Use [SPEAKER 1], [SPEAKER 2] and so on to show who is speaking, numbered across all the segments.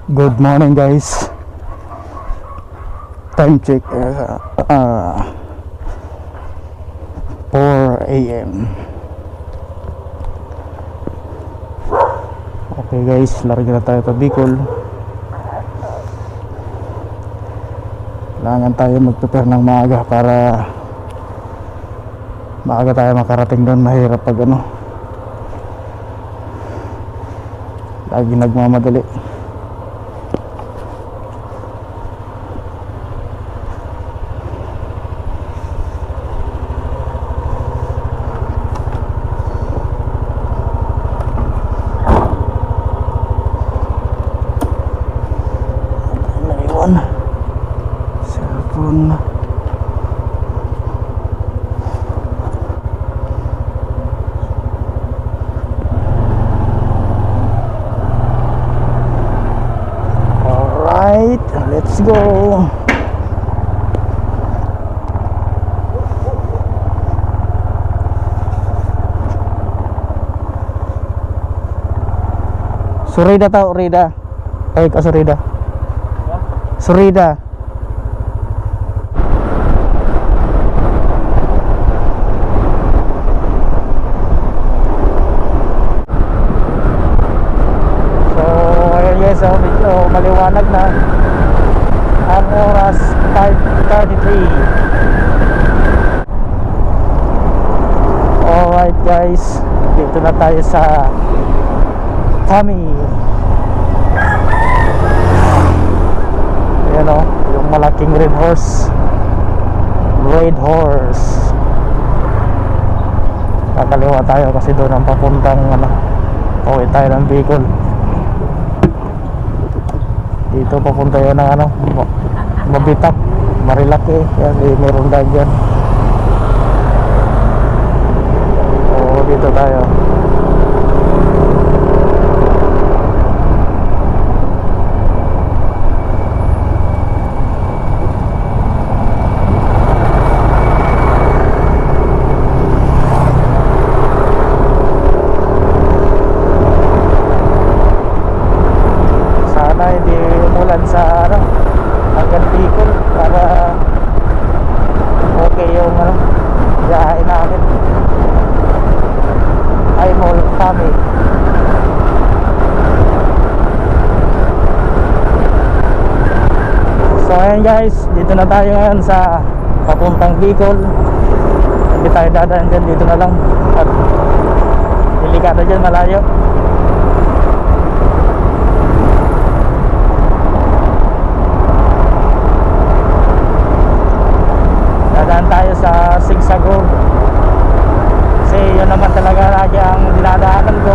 [SPEAKER 1] Good morning guys. Time check 4 AM. Okay guys, lari na tayo pa Bicol. Kailangan tayo mag-prepare ng maaga para maaga tayo makarating doon. Mahirap pag lagi nagmamadali. Cellphone. Alright, let's go. Surida tau, Rida. Ka Surida. Surida. So medyo maliwanag na. Ang oras 5:33. Alright guys, dito na tayo sa Tommy. Ayan o, yung malaking red horse. Kakaliwa tayo kasi doon ang papuntang pauwi tayo ng Bicol. Dito papunta yun ng Mabitak, Marilaki. Yan, meron dahil dyan. Oo, dito tayo. Sa hanggang Bicol para okay yung biyahe namin. Ay mall kami. So ayan guys, dito na tayo ngayon sa papuntang Bicol. Hindi tayo dadaan dyan, dito na lang. At delikado dyan, malayo. Tayo sa Sigsago kasi yun naman talaga lagi ang dinadaanan ko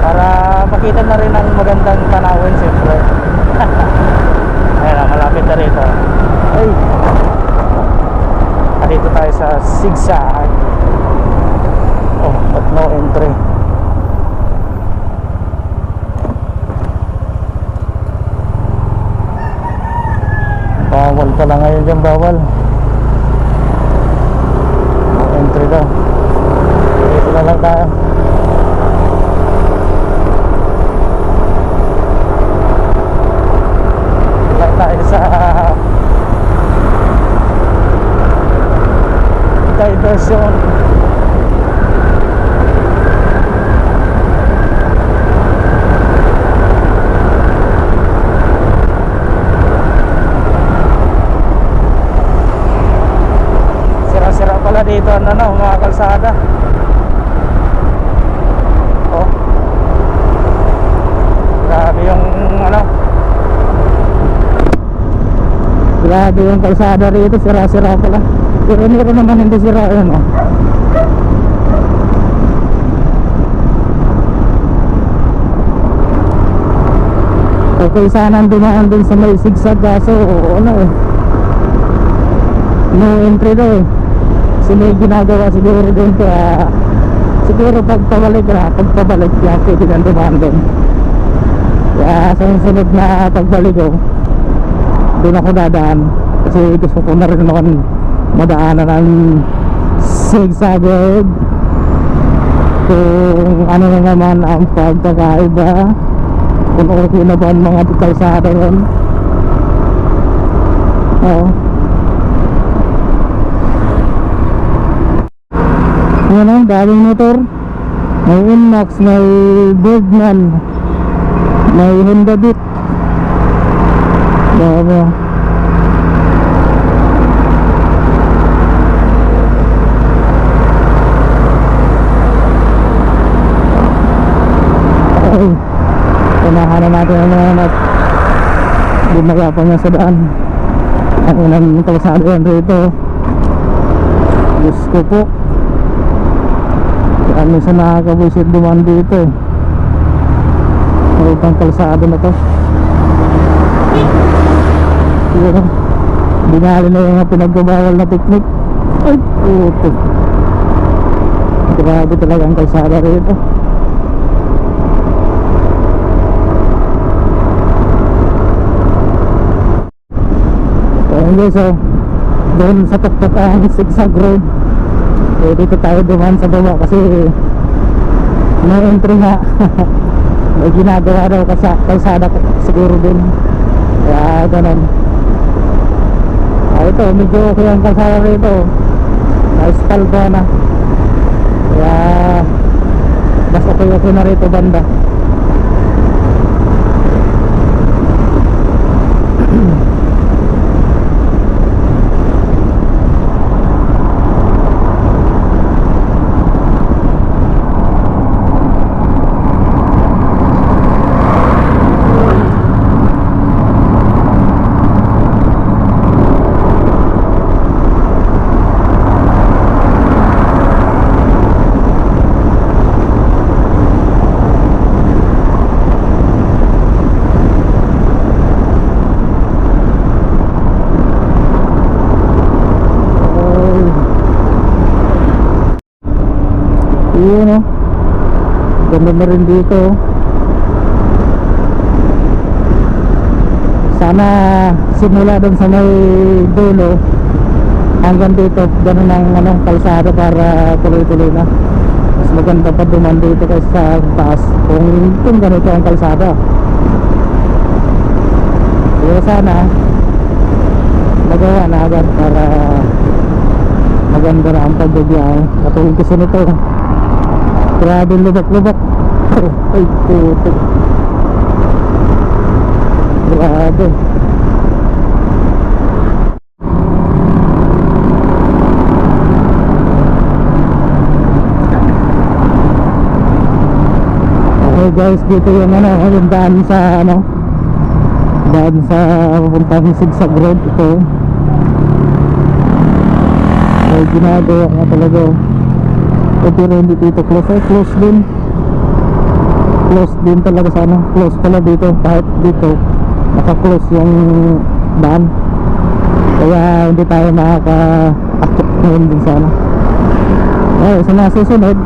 [SPEAKER 1] para makita na rin ang magandang tanawin siyempre. Ayun na, malapit na rito. Ay, dito tayo sa Sigsag. Oh, but no entry. Bawal pala ngayon dyan, bawal. Entry daw. Dito na lang tayo. Lang tayo sa diversion. Dito mga kalsada. Oh, grabe yung grabe yung kalsada rito, sira-sira pala. Pero naman hindi sira yun. Okay sana dumaan dun sa may Sigsag, kaso no entry daw kasi may ginagawa siguro doon, kaya siguro pagpabalik kaya pwede nang dumaan doon. Kaya sa sunod na pagbalik ko, doon ako dadaan kasi gusto ko na rin naman madaanan ng Sigsag. kung ano na naman ang pagkakaiba, kung okay na ba ang mga kalsada ron. Oo. Yan o, daming motor. May Inmax, may Birdman, may Honda Beat. Dami. Ay, punahan na natin ang mga at bumaya pa niya sa daan. Ang unang kalsada yan rito. Diyos ko po, kaya sa nakakabuisit duman dito eh. Itong kalsada na to, siguro binali na yung pinagbabawal na teknik. Ay puto, grabe talaga ang kalsada rito. So guys, doon sa tuktok ang zigzag road, dito tayo duman sa baba kasi no entry nga. May ginagawa daw kalsada siguro din, kaya ganun. Ito medyo okay ang kalsada rito, na-spalba na, kaya mas okay na rito banda. Yun o, ganda na rin dito. Sana simula doon sa may dulo hanggang dito ganun ang kalsada para tuloy-tuloy na. Mas maganda pa duman dito kaysa sa taas kung ganito ang kalsada. Kaya sana magawa na agad para maganda na ang pagbabiyahe. Katulad kasi nito, grabe lubak-lubak. Ay puto, grabe. Okay guys, dito yung yung daan sa daan sa pupuntang zigzag road. Ito ay ginagawa nga talaga. Pero hindi dito close, ay close din talaga sana. Close pala dito, kahit dito naka-close yung daan, kaya hindi tayo makaka-akit ngayon din sana. Ay, sa mga susunod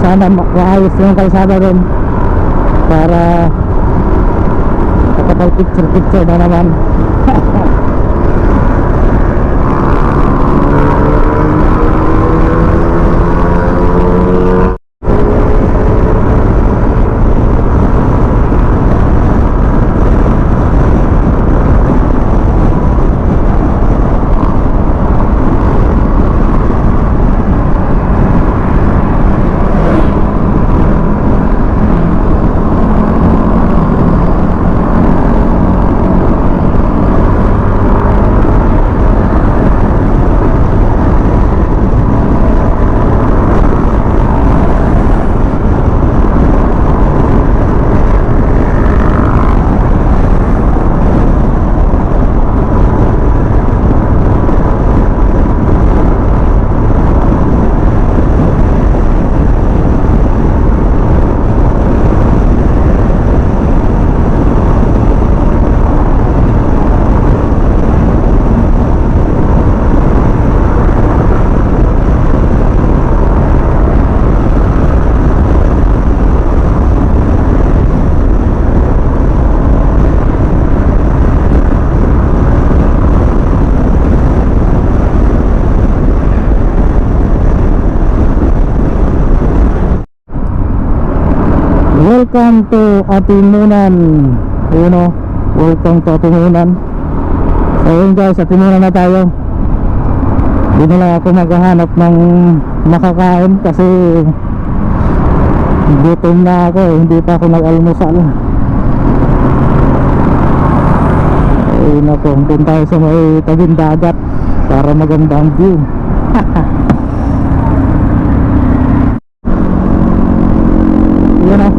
[SPEAKER 1] sana maayos yung kalsada rin para kapag picture na naman. welcome to Atimunan. Ayun o, welcome to Atimunan. So yun guys, Atimunan na tayo. Hindi na lang ako maghahanap ng makakain kasi gutom na ako eh. Hindi pa ako nag-almusal. Ayun ako, doon tayo sa may tabing dagat para magandang view. Yan o,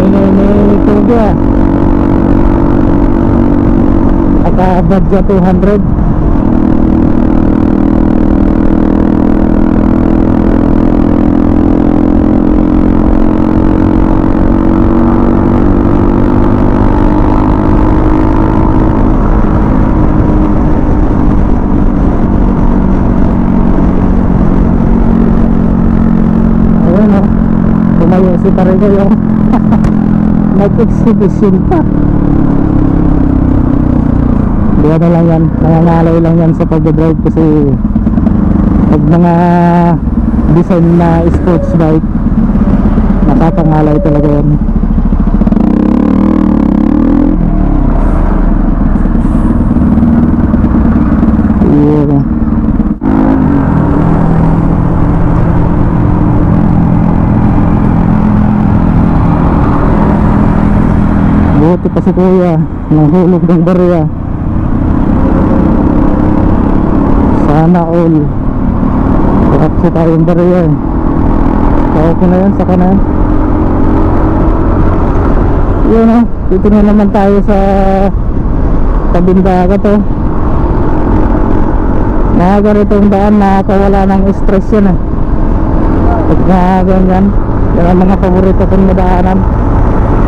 [SPEAKER 1] may tubig ah. Naka-budget 200. Tumayo si Pareho yung nag-exhibition pa. Di ano lang yan, nangangalay lang yan sa pag-drive kasi pag mga design na sports bike nakapangalay talaga yan. Yeah. Buti pa si kuya, nahulog ng barya. Sana all kapsi tayong barya eh. So okay na yan, saka na yan. Yun o, dito na naman tayo sa tabing dagat o. Nakaganitong daan, nakakawala ng stress yun eh. Pag nakaganyan, yan ang mga paborito kong madaanan.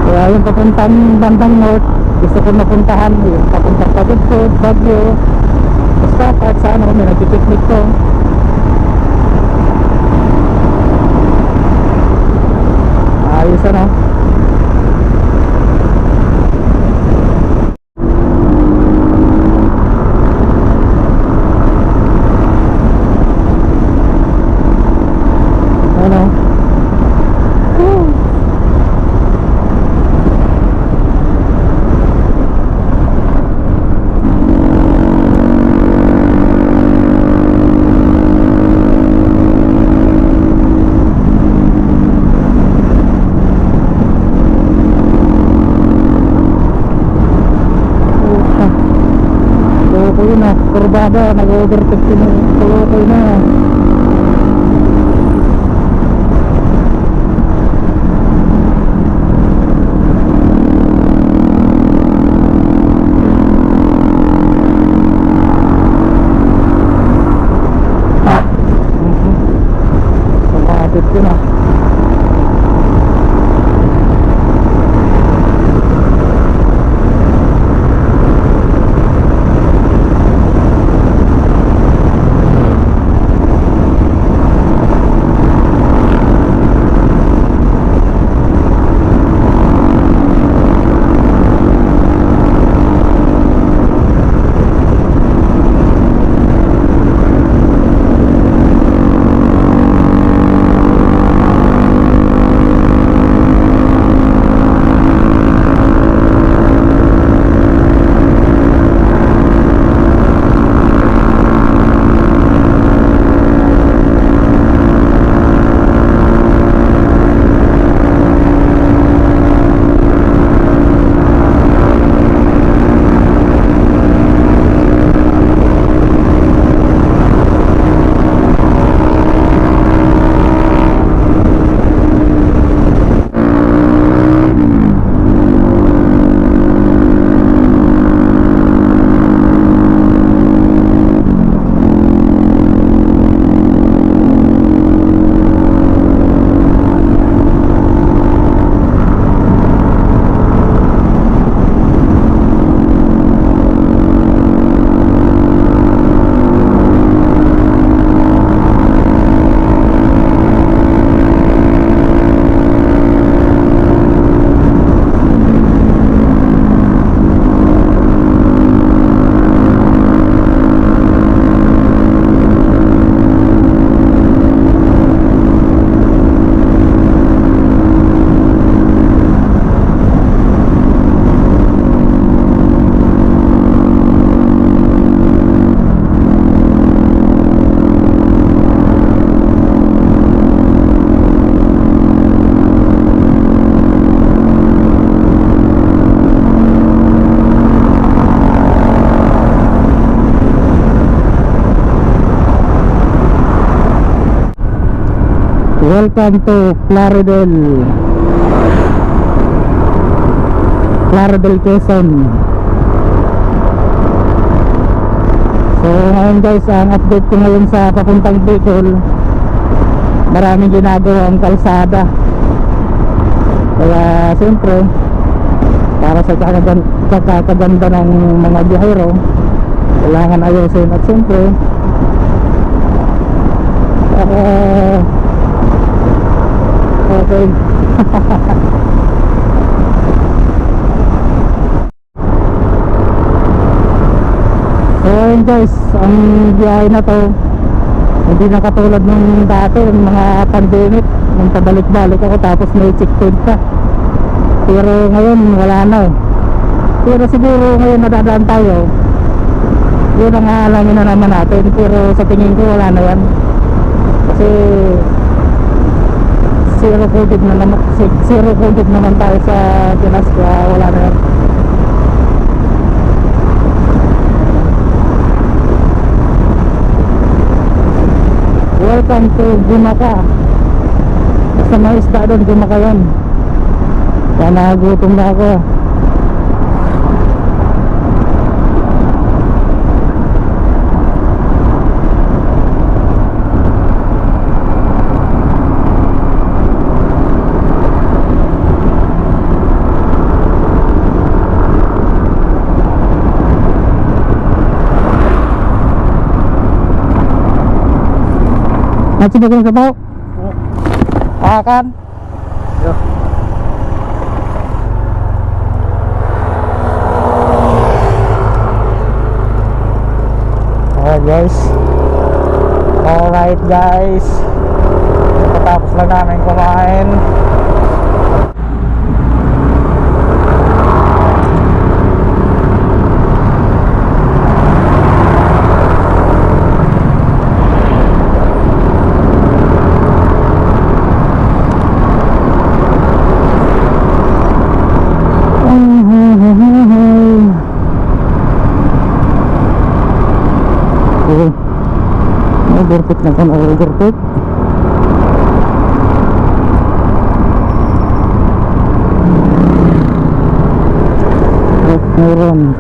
[SPEAKER 1] Kaya yung papuntang bandang north, gusto ko napuntahan yung papuntang Pagudpud, Baguio, basta kahit saan ako may nagpipiknik ko. Ayos ano. Ano? Yun na, kurbada, nag-overtake yung tuloy na. Sumakit yun ah. Welcome to Plaridel, Quezon. So ngayon guys, ang update ko ngayon sa papuntang Bicol, maraming ginagawang kalsada. Kaya siyempre, para sa kakaganda ng mga biyahero, kailangan ayusin. At siyempre, okay. So ayun guys, ang biyahe na to hindi na katulad nung dati, yung mga pandemic, nung pabalik-balik ako tapos may checkpoint pa. Pero ngayon wala na eh. Pero siguro ngayon nadadaan tayo, yun ang aalamin na naman natin. Pero sa tingin ko wala na yan, kasi zero COVID naman tayo sa Pinas, kaya wala na yan. Welcome to Gumaka. Sa mga isda doon, Gumaka yan. Kaya nagutom na ako. Nagsibagang sabaw? Akan? Yo. Alright guys. Alright guys. Patapos lang namin kumain. Overtake na kan, overtake. Meron.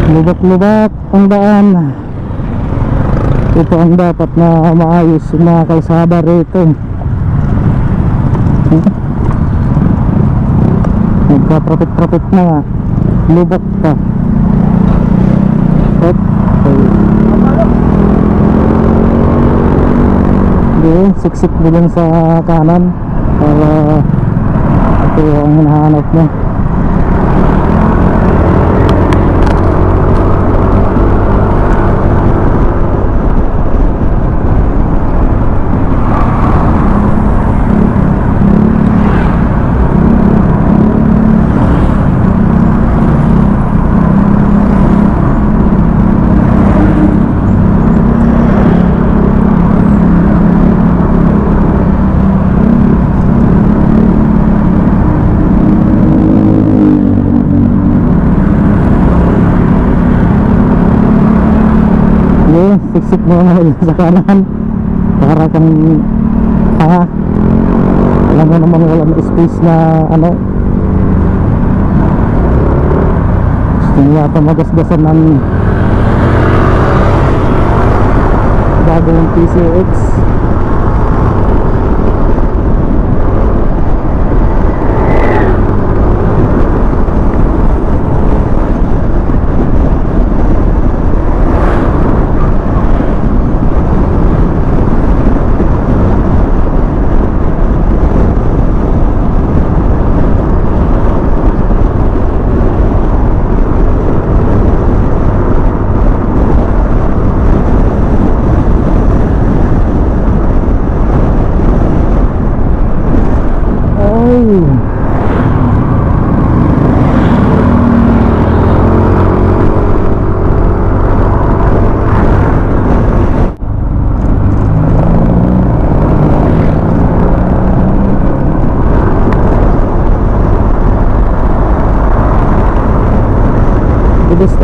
[SPEAKER 1] Lubak-lubak ang daan. Ito ang dapat na maayos yung mga kalsada rito. Nagka-traffic na nga. Lubak pa. Okay. Hindi, siksik mo dun sa kanan para ito ang hinahanap mo. Siksik mo na sa kanan para kang alam mo naman walang space na ano, gusto niya ata magasgasan ng bagong PCX.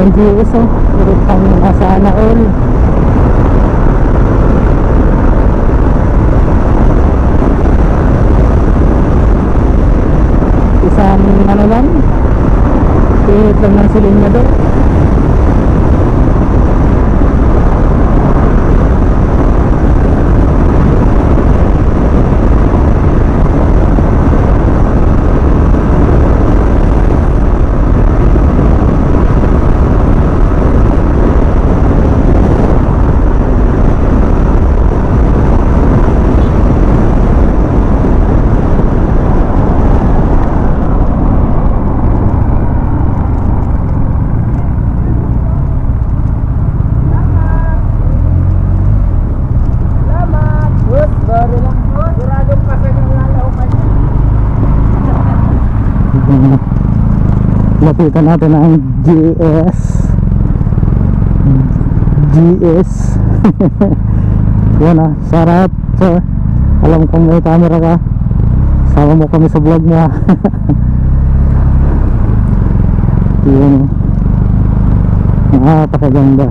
[SPEAKER 1] ng GS, oh. Ulit pang sana all. Isang ano lang, ihit lang ng silinyador. Lapitan natin ang GS yan, sarap sir. Alam kong may camera ka, sama mo kami sa vlog mo. Yun, napakaganda.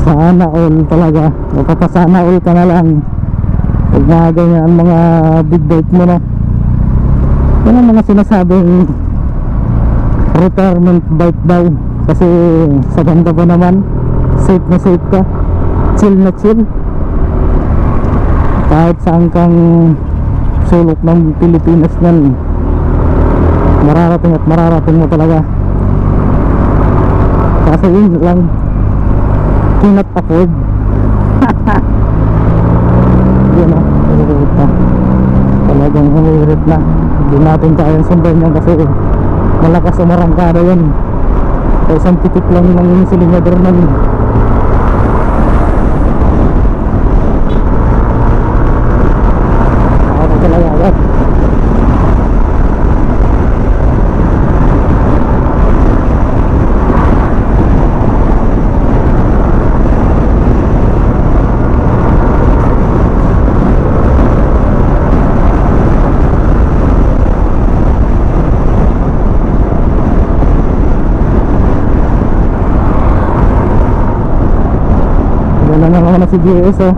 [SPEAKER 1] Sana all talaga, magpapasana all ka na lang pag mga ganyan mga big bike mo, no? Yan ang mga sinasabing retirement bike daw, kasi sa ganda pa naman, safe na safe ka, chill na chill kahit saan kang sulok ng Pilipinas nyan, mararating at mararating mo talaga. Kasi yun lang, cannot afford. Yun, o, umirit na, talagang umirit na. Hindi natin kayang sundan yan kasi malakas umarangkada yun. So isang titik lang ng silinyador namin. Ako talaga agad. Wala na naman na si GS, oh.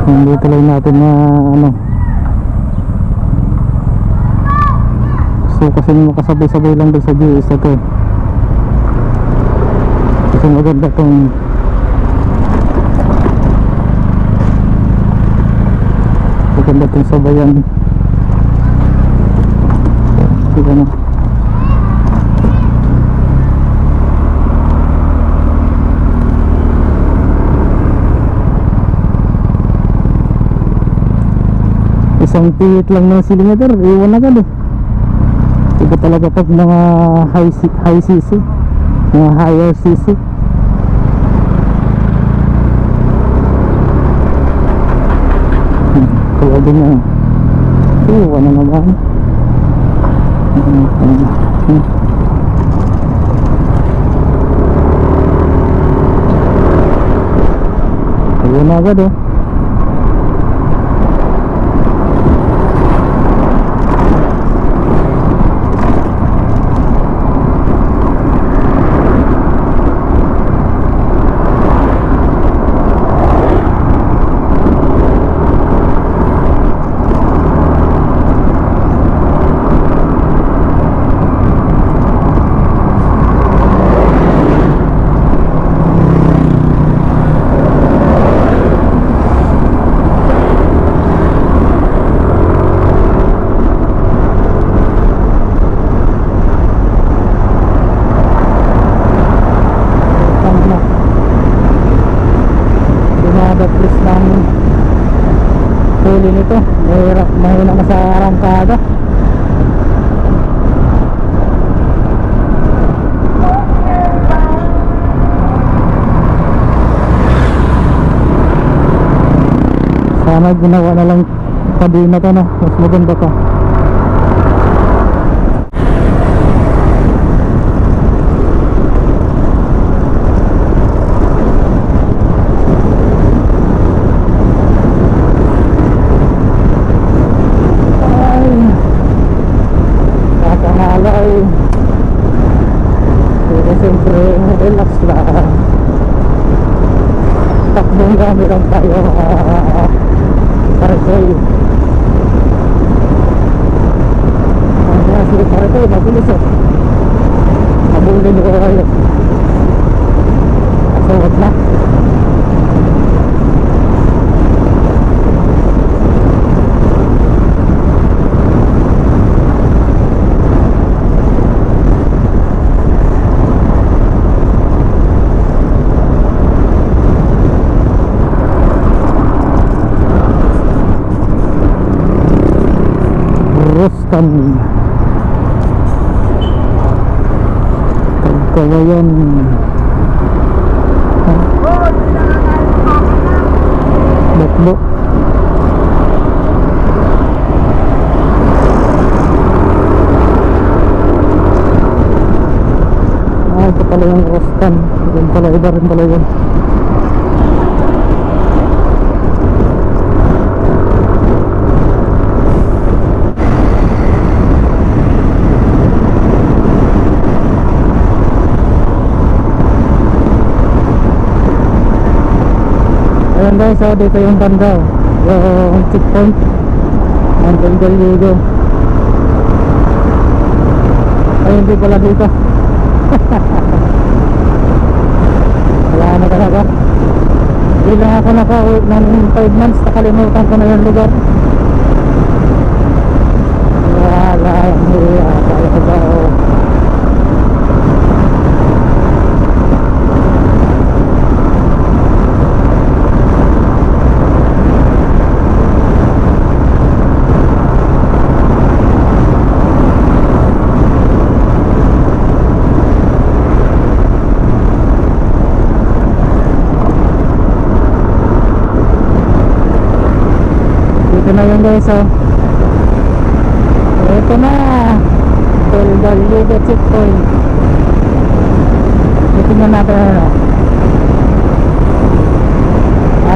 [SPEAKER 1] Hindi tuloy natin na ano, so kasi makasabay-sabay lang doon sa GS ito, kasi maganda itong sabayan. Ano, isang pihit lang ng silinyador, iwan agad, eh. Iba talaga pag mga high cc, mga higher cc. Kaya din na iwan na naman. Ayun na agad, oh. Huli nito, mahina na sa arangkada. Sana ginawa na lang kadina to, no? Mas maganda pa. relax lang. Takbong kami lang tayo Paretoy. Sige Paretoy, mabilis eh. Mabulin ko kayo. So wag na. Rostam Tagkawayan. Bakbo ito pala yung Rostam. Yun pala, iba rin pala yun. Ayan guys, so dito yung banda, yung checkpoint ng Del Diego. Ay hindi pala dito. Wala na talaga. Hindi lang ako nakauwi ng 5 months, nakalimutan ko na yung lugar. Wala yung ba. Ito na yun guys, oh. Ito na Del Diego checkpoint. Tingnan natin ano.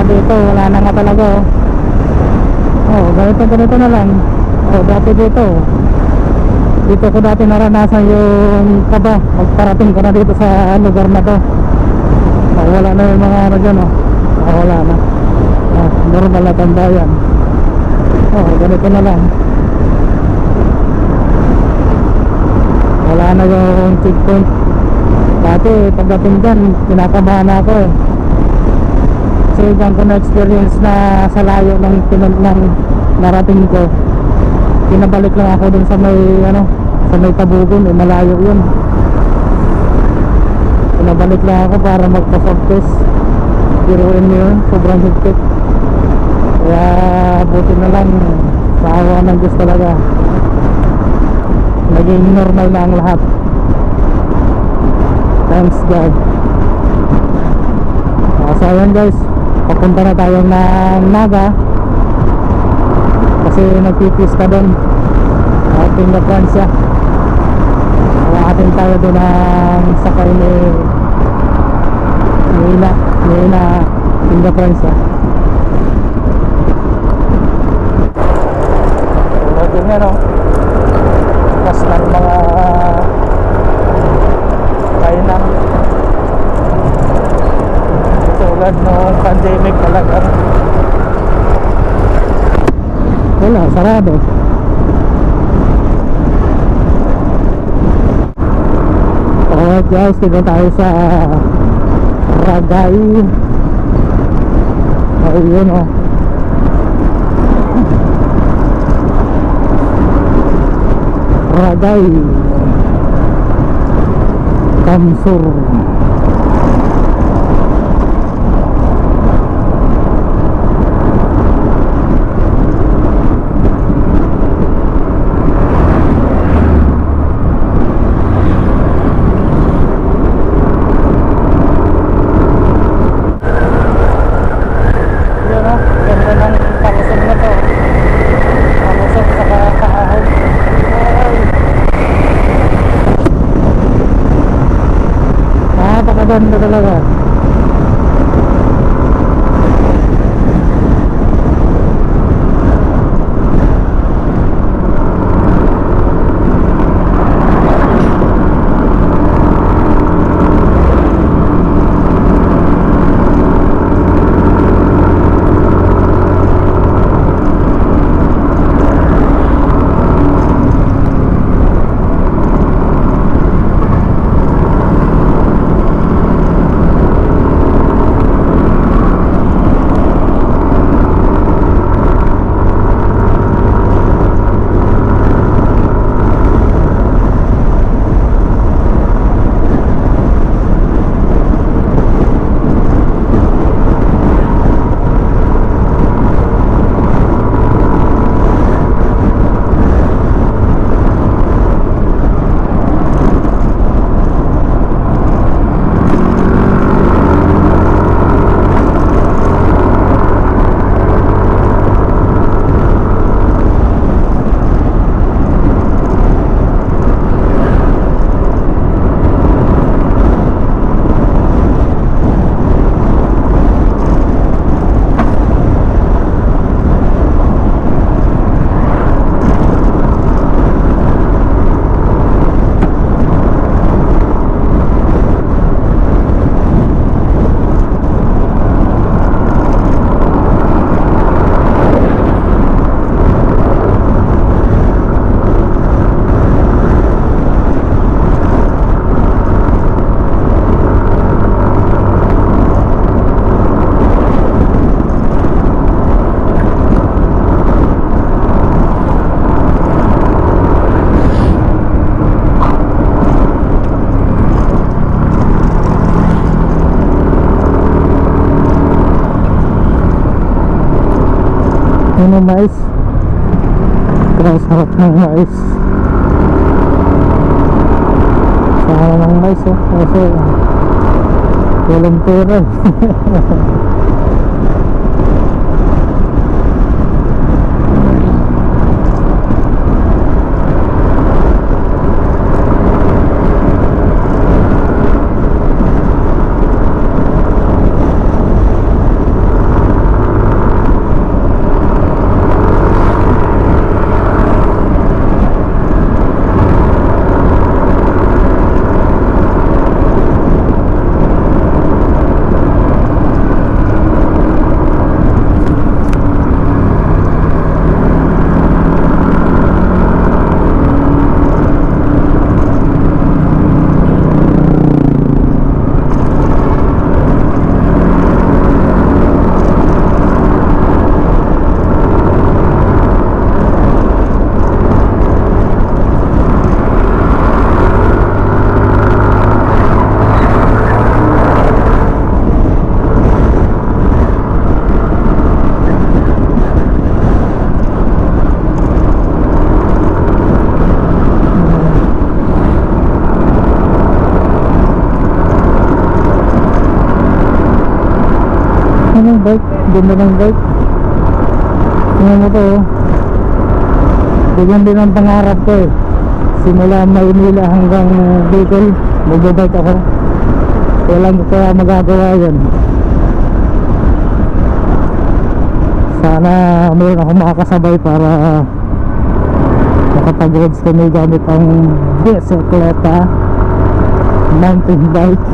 [SPEAKER 1] Dito wala na nga talaga, oh. Ganito na lang. Dati dito ko dati naranasan yung kaba magparating ko na dito sa lugar na to. Wala na yung mga ano dyan, wala na. Normal na tambayan. Ganito na lang. Wala na yung checkpoint. Dati pagdating dyan kinakabahan ako eh. Kasi ibang ko na experience na sa layo ng narating ko. Kinabalik lang ako dun sa may sa may Tabugon, malayo yun. Kinabalik lang ako para magpa-swab test. Biruin mo yun, sobrang higpit. Kaya buti na lang, sa awa ng Diyos talaga, naging normal na ang lahat. Thanks God. So ayan guys, papunta na tayo ng Naga kasi nagpipista doon ating na Francia. Atin tayo doon ang sakay ni Nina Tinga Francia. Tulad yun kas ng mga kainan tulad noong pandemic talaga. Wala, sarado. Alright guys, dito tayo sa Ragay. Ayun Ragay Kamsur. Napakaganda talaga. ng mais. Grabe sarap ng mais. Sarap ng mais oh. Kasi walang pera eh. Anong bike? Ganda ng bike. Tingnan mo to oh. Bigyan din ang pangarap ko eh. Simula Maynila hanggang Bicol, magbabike ako. Walang ko kaya magagawa yun. Sana mayroon ako makakasabay para makapag-rides kami gamit ang bisikleta, mountain bike.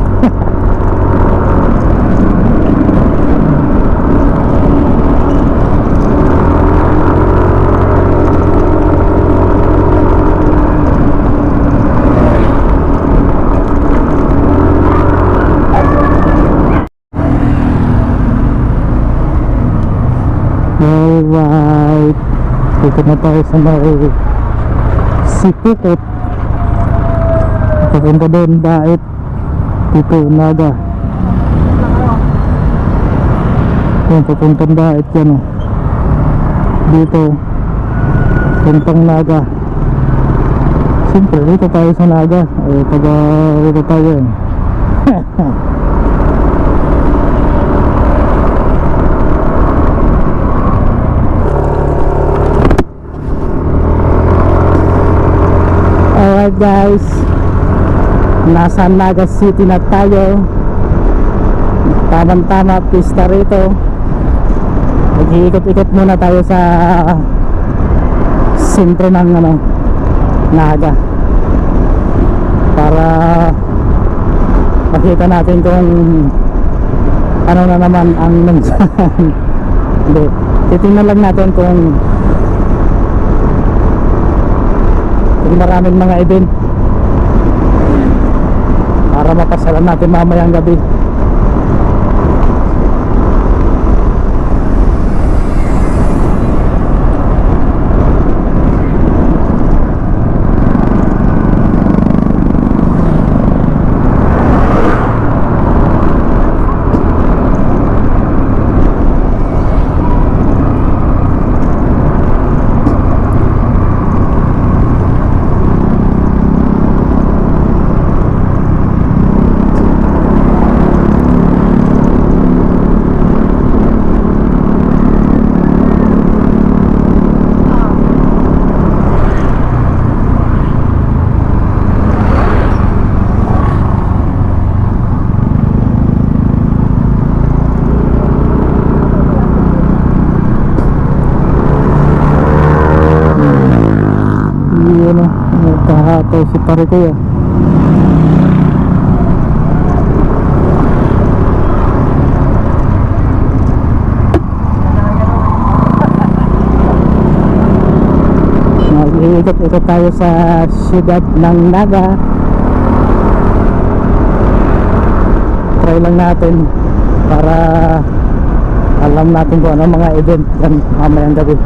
[SPEAKER 1] Alright, dito na tayo sa may Sipukot. Papunta doon, Dait, dito, Naga. Yan, papuntang Dait yan oh. Dito, puntang Naga. Siyempre, dito tayo sa Naga. Taga dito tayo yan. Alright guys, nasa Naga City na tayo. Tamang-tama pista rito. Mag-iikot-ikot muna tayo sa sentro ng Naga para makita natin kung ano na naman ang nandyan. Hindi, titingnan lang natin kung maraming mga event para mapasalan natin mamayang gabi. Nagkahataw si pare ko yan. Nag-iikot-ikot tayo sa siyudad ng Naga. Try lang natin para alam natin kung ano mga event yan mamayang gabi.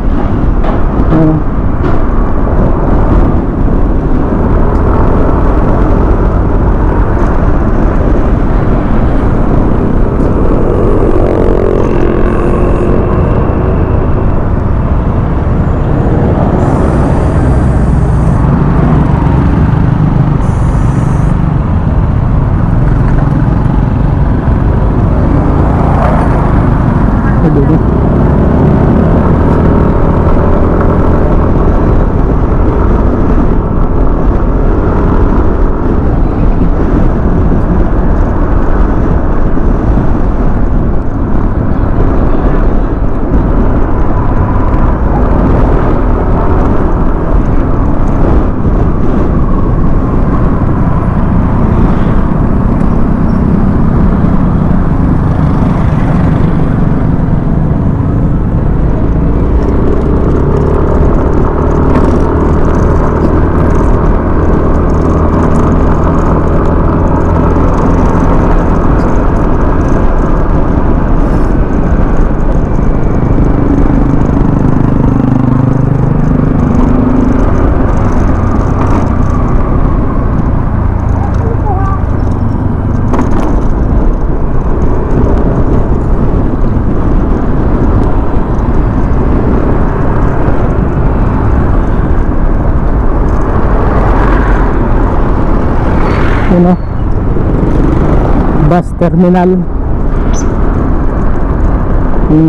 [SPEAKER 1] bus terminal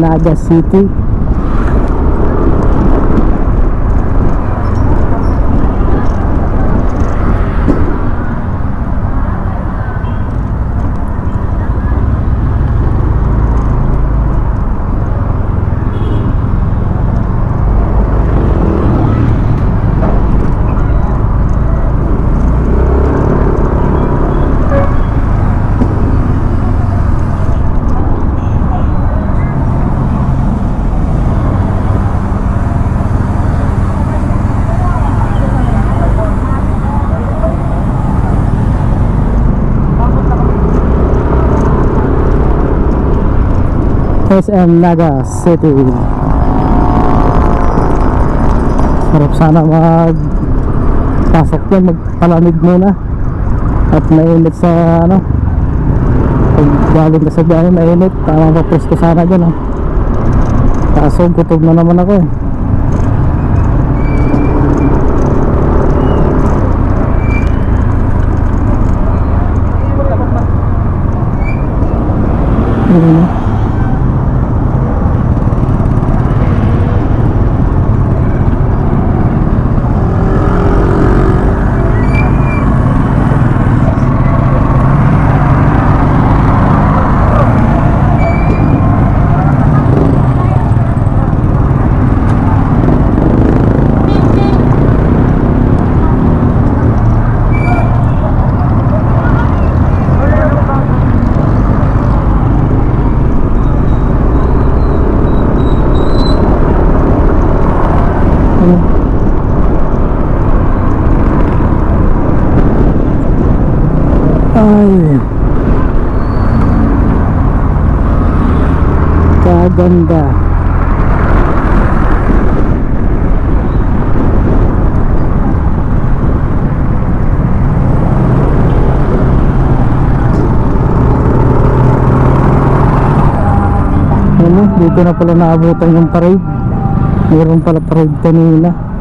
[SPEAKER 1] Naga City. SM Naga City. Sarap sana pasok yan, magpalamig muna at mainit sa ano, pag galing ka sa biyahe mainit, tamang papresko sana dyan kaso gutom na naman ako ay kaganda. Dito na pala naabutan yung parade. Meron pala parade kanina.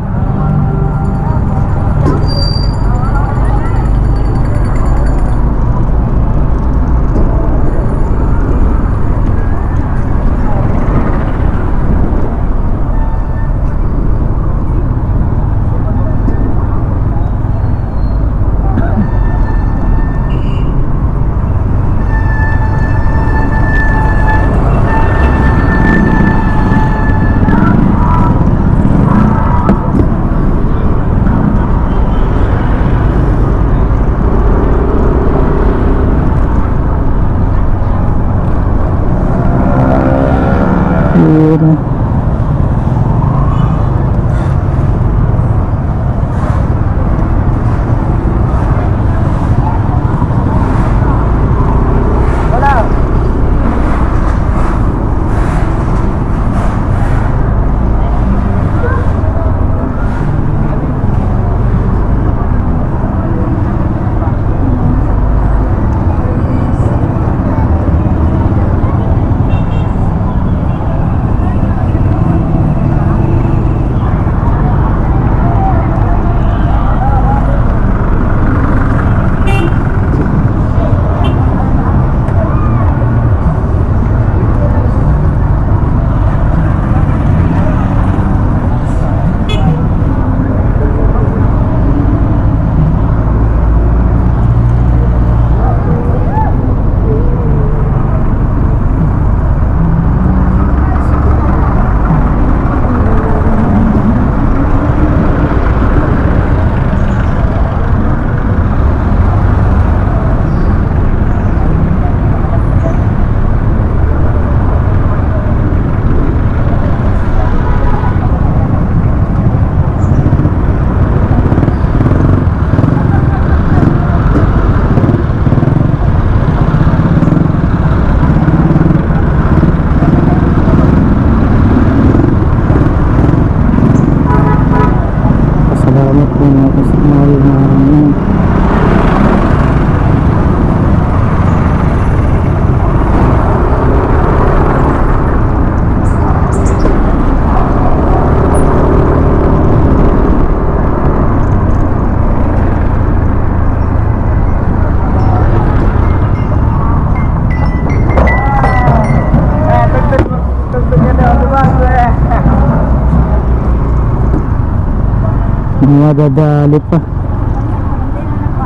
[SPEAKER 1] madadali pa.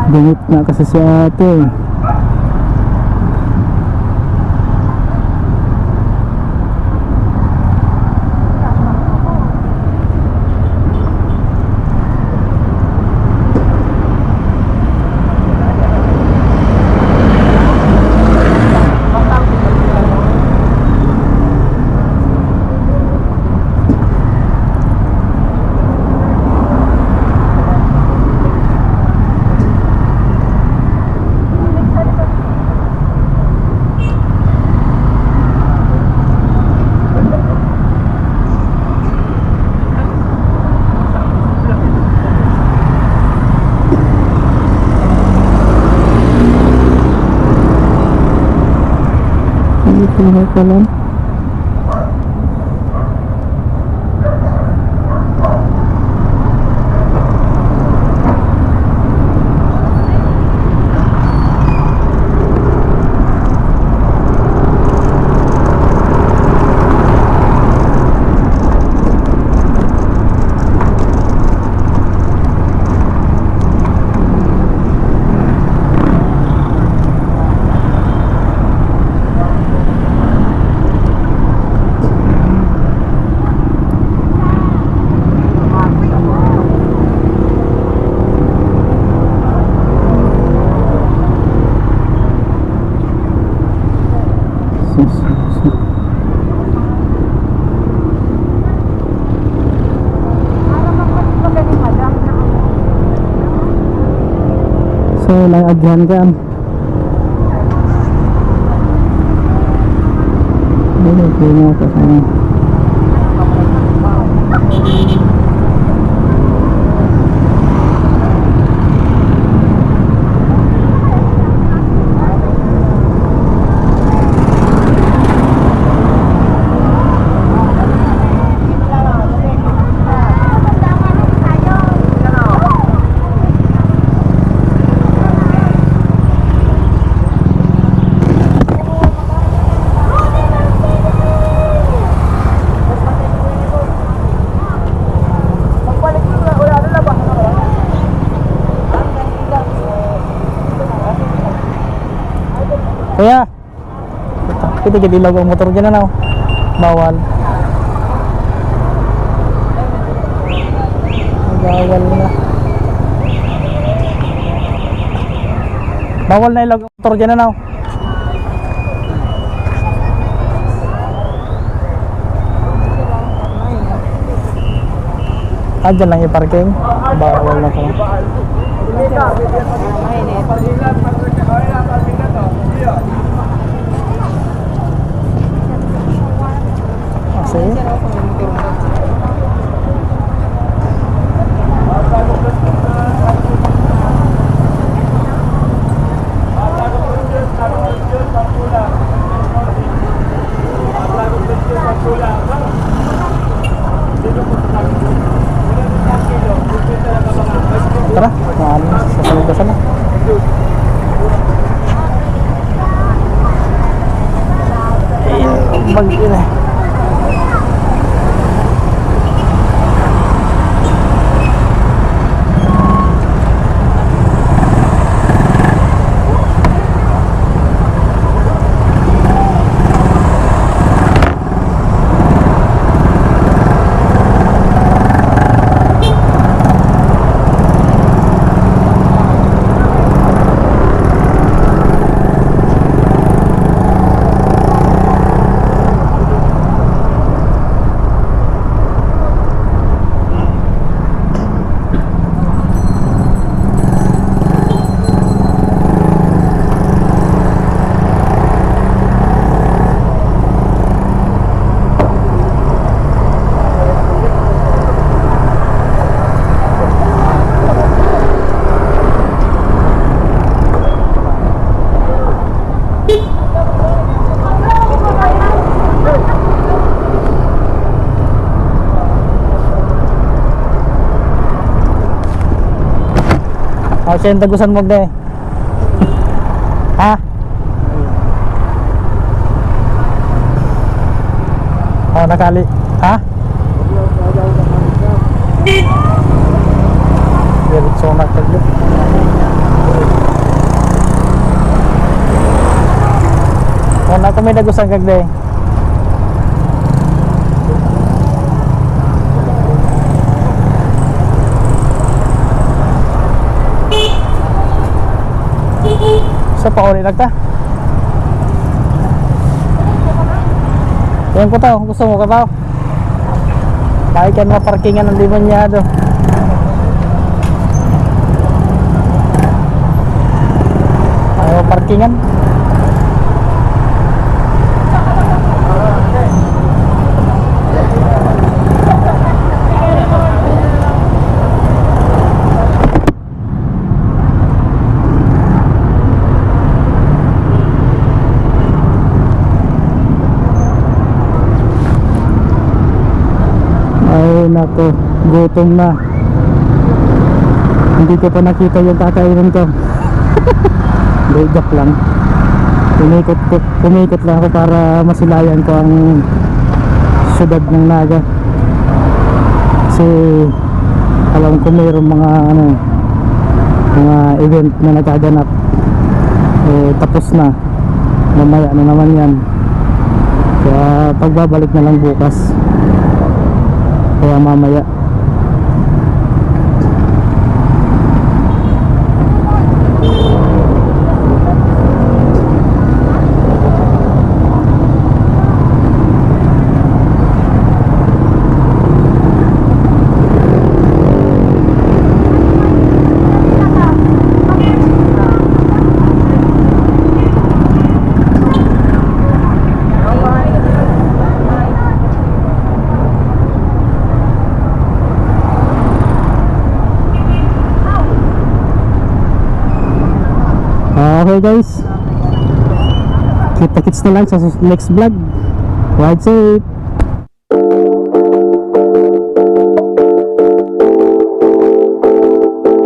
[SPEAKER 1] Dingit na kasi si ate. Tingnan ko lang. So, nag-agyan ka. Okay nga ito sana. Kuya, kita jadi logo motor dyan na, bawal. Bawal na. Bawal na ilog motor dyan na. Dyan lang i-parking. Bawal na ko. Kasi tara, maalim sa kalugasan na. Ayun, bagyo na. Siya yung tagusan mo de. Ha? Nakali. Ha? diretso na taglit. Wala ko may nagusang kagday. Sa pauli nagta. Yan ko tao, gusto mo ka tao? Kahit yan maparkingan ng Limanyado. Ayaw parkingan. Ay nako, gutom na. Hindi ko pa nakita yung kakainan ko. Hindi, joke lang. Kumikot lang ako para masilayan ko ang syudad ng Naga. Kasi alam ko mayroong mga mga event na nagaganap. Tapos na. Mamaya na naman yan. Kaya pagbabalik na lang bukas. Kaya mamaya. Okay guys, kita-kits na lang sa next vlog. Ride safe.